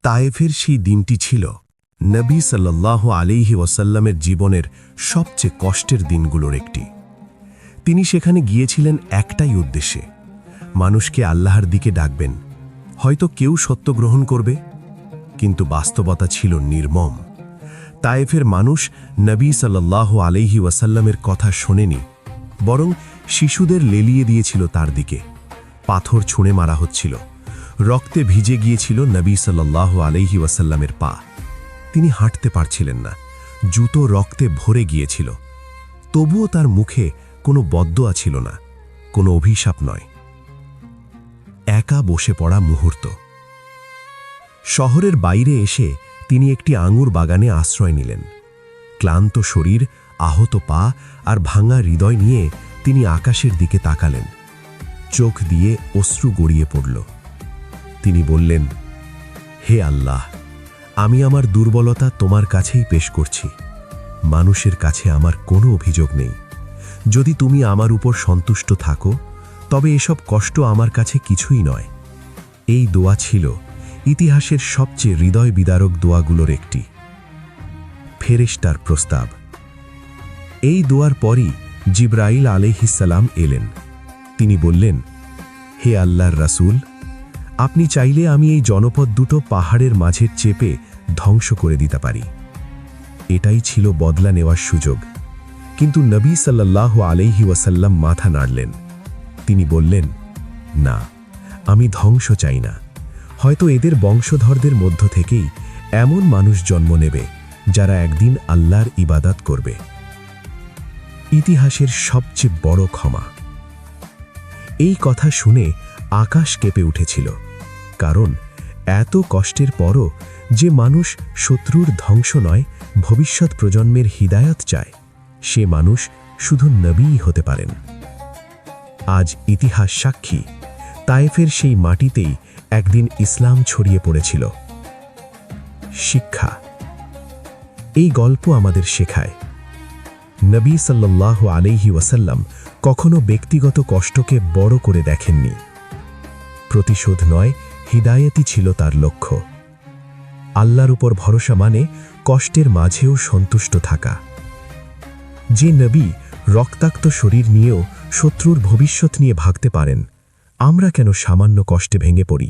তায়েফের সেই দিনটি ছিল নবী সাল্লাল্লাহু আলাইহি ওয়াসাল্লামের জীবনের সবচেয়ে কষ্টের দিনগুলোর একটি। তিনি সেখানে গিয়েছিলেন একটাই উদ্দেশ্যে, মানুষকে আল্লাহর দিকে ডাকবেন। হয়তো কেউ সত্য গ্রহণ করবে, কিন্তু বাস্তবতা ছিল নির্মম। তায়েফের মানুষ নবী সাল্লাল্লাহু আলাইহি ওয়াসাল্লামের কথা শোনেনি, বরং শিশুদের লেলিয়ে দিয়েছিল তার দিকে। পাথর ছুঁড়ে মারা হচ্ছিল, রক্তে ভিজে গিয়েছিল নবী সাল্লাল্লাহু আলাইহি ওয়াসাল্লামের পা। তিনি হাঁটতে পারছিলেন না, জুতো রক্তে ভরে গিয়েছিল। তবুও তার মুখে কোনো বদদোয়া ছিল না, কোনো অভিশাপ নয়। একা বসে পড়া মুহূর্ত। শহরের বাইরে এসে তিনি একটি আঙুর বাগানে আশ্রয় নিলেন। ক্লান্ত শরীর, আহত পা আর ভাঙা হৃদয় নিয়ে তিনি আকাশের দিকে তাকালেন। চোখ দিয়ে অশ্রু গড়িয়ে পড়ল। তিনি বললেন, হে আল্লাহ, আমি আমার দুর্বলতা তোমার কাছেই পেশ করছি। মানুষের কাছে আমার কোনো অভিযোগ নেই। যদি তুমি আমার উপর সন্তুষ্ট থাকো, তবে এসব কষ্ট আমার কাছে কিছুই নয়। এই দোয়া ছিল ইতিহাসের সবচেয়ে হৃদয় বিদারক দোয়াগুলোর একটি। ফেরেশতার প্রস্তাব। এই দোয়ার পরই জিবরাইল আলাইহিসসালাম এলেন। তিনি বললেন, হে আল্লাহর রাসূল, আপনি চাইলে আমি এই জনপদ দুটো পাহাড়ের মাঝে চেপে ধ্বংস করে দিতে পারি। এটাই ছিল বদলা নেওয়ার সুযোগ। কিন্তু নবী সাল্লাল্লাহু আলাইহি ওয়াসাল্লাম মাথা নাড়লেন। তিনি বললেন, না, আমি ধ্বংস চাই না। হয়তো এদের বংশধরদের মধ্য থেকেই এমন মানুষ জন্ম নেবে যারা একদিন আল্লাহর ইবাদত করবে। ইতিহাসের সবচেয়ে বড় ক্ষমা। এই কথা শুনে আকাশ কেঁপে উঠেছিল, কারণ এত কষ্টের পরও যে মানুষ শত্রুর ধ্বংস নয়, ভবিষ্যৎ প্রজন্মের হিদায়াত চায়, সে মানুষ শুধু নবীই হতে পারেন। আজ ইতিহাস সাক্ষী, তায়েফের সেই মাটিতেই একদিন ইসলাম ছড়িয়ে পড়েছিল। শিক্ষা। এই গল্প আমাদের শেখায়, নবী সাল্লাল্লাহু আলাইহি ওয়াসাল্লাম কখনো ব্যক্তিগত কষ্টকে বড় করে দেখেননি। প্রতিশোধ নয়, হিদায়াতই ছিল তার লক্ষ্য। আল্লাহর উপর ভরসা মানে কষ্টের মাঝেও সন্তুষ্ট থাকা। যে নবী রক্তাক্ত শরীর নিয়েও শত্রুর ভবিষ্যৎ নিয়ে ভাবতে পারেন, আমরা কেন সামান্য কষ্টে ভেঙে পড়ি?